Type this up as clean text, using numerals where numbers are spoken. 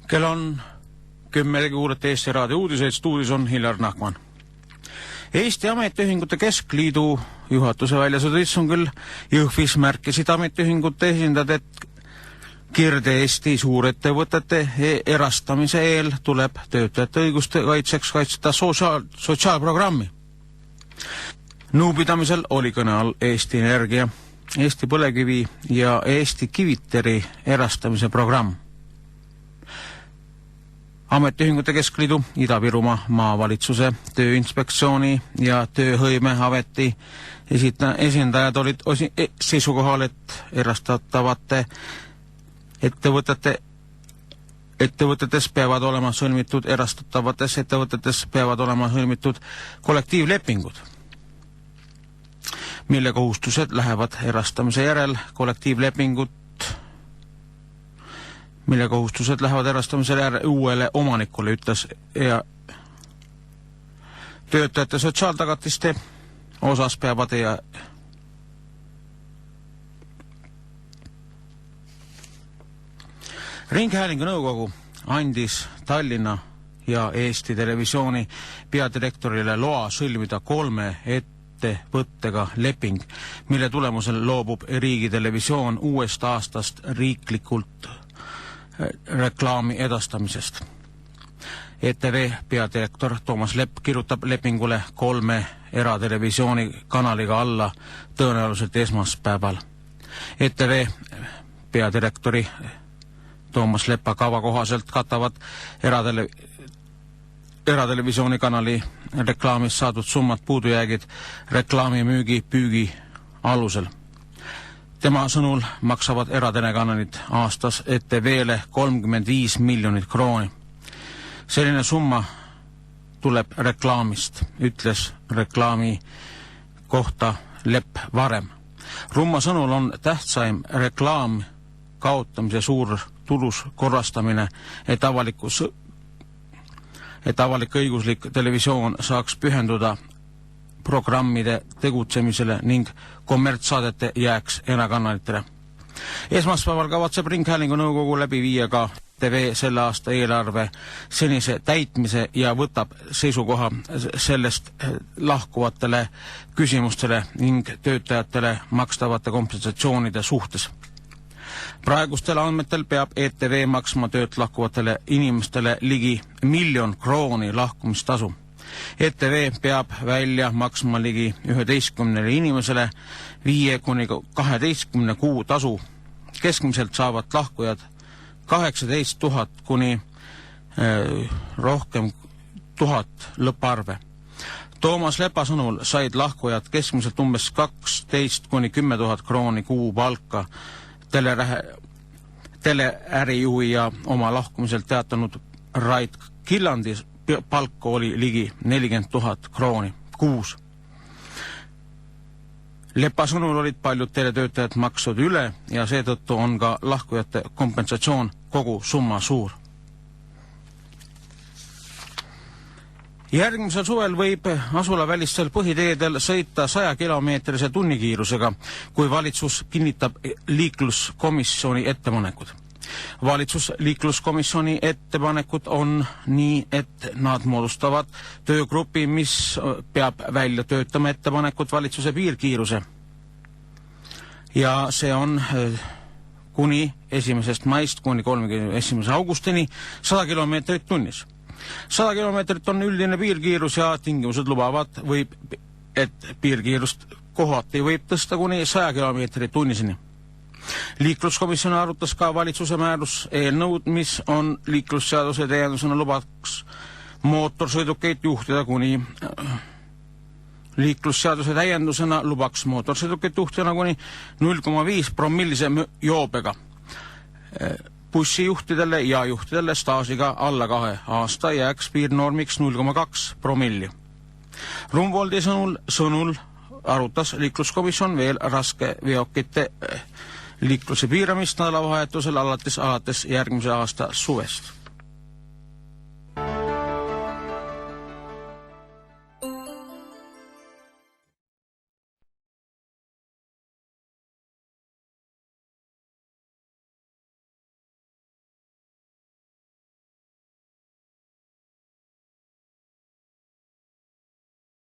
Kell on 10 kuulete Eesti Raadio uudiseid, stuudios on Hillar Nahman. Eesti Ametiühingute Keskliidu juhatuse väljasõidu istungil Jõhvis märkisid ametiühingute esindajad, et Kirde-Eesti suurettevõtete erastamise eel tuleb töötajate õiguste kaitseks kaitsta sotsiaalprogrammi. Nõupidamisel oli kõne all Eesti Energia, Eesti Põlekivi ja Eesti Kiviteri erastamise programm. Ametiühingute Keskliidu, Ida-Virumaa maavalitsuse, Tööinspektsiooni ja Tööhõimeameti esindajad olid seisukohal, et erastatavate ettevõtetes peavad olema sõlmitud kollektiivlepingud, mille kohustused lähevad erastamise järel uuele omanikule, ütles, ja töötajate sotsiaaltagatiste osas peavad Ringhäälingu nõukogu andis Tallinna ja Eesti Televisiooni peadirektorile loa sõlmida 3 ettevõttega leping, mille tulemusel loobub Riigitelevisioon uuest aastast riiklikult reklaami edastamisest. ETV peadirektor Toomas Lepp kirjutab lepingule 3 eratelevisiooni kanaliga alla tõenäoliselt esmaspäeval. ETV peadirektori Toomas Leppa kava kohaselt katavad eratelevisiooni kanali reklaamist saadud summad puudujäägid reklaamimüügi püügi alusel. Tema sõnul maksavad eratelekanalid aastas ETV-le 35 miljonit krooni. Selline summa tuleb reklaamist, ütles reklaami kohta Lepp varem. Rumma sõnul on tähtsaim reklaam kaotamise suur tulus korrastamine, et avalik-õiguslik televisioon saaks pühenduda programmide tegutsemisele ning kommertssaadete jääks erakanalitele. Esmaspäeval kavatseb Ringhäälingu nõukogu läbi viia ka TV selle aasta eelarve senise täitmise ja võtab seisukoha sellest lahkuvatele küsimustele ning töötajatele makstavate kompensatsioonide suhtes. Praegustel andmetel peab ETV maksma töölt lahkuvatele inimestele ligi 1 miljon krooni lahkumistasu. ETV peab välja maksma ligi 11 inimesele 5-12 kuu tasu. Keskmiselt saavad lahkujad 18 000 kuni rohkem 1000 lõpparve. Toomas Lepa sõnul said lahkujad keskmiselt umbes 12 kuni 10 000 krooni kuu palka. Teleärijuhi ja oma lahkumiselt teatanud Rait Killandi palk oli ligi 40 000 krooni kuus. Lepa sõnul olid paljud teletöötajad maksud üle ja seetõttu on ka lahkujate kompensatsioon kogu summa suur. Järgmisel suvel võib asulavälistel põhiteedel sõita 100-kilomeetrise tunnikiirusega, kui valitsus kinnitab liikluskomisjoni ettepanekud. Valitsusliikluskomisjoni ettepanekud on nii, et nad moodustavad töögrupi, mis peab välja töötama ettepanekud valitsuse piirkiiruse. Ja see on kuni 1. maist kuni 31. augustini 100 kilomeetrit tunnis. 100 kilomeetrit on üldine piirkiirus ja tingimused lubavad, et piirkiirust kohati võib tõsta kuni 100 kilomeetrit tunniseni. Liikluskomisjon arutas ka valitsuse määrus eelnõud, mis on liiklusseaduse täiendusena lubaks mootorsõidukeid juhtida kuni 0,5 promillise joobega. Bussijuhtidele ja juhtidele staažiga alla 2 aasta jääks piirnormiks 0,2 promilli. Rumvoldi sõnul arutas liikluskomisjon veel raske veokite liikluse piiramist nädalavahetusel alates järgmise aasta suvest.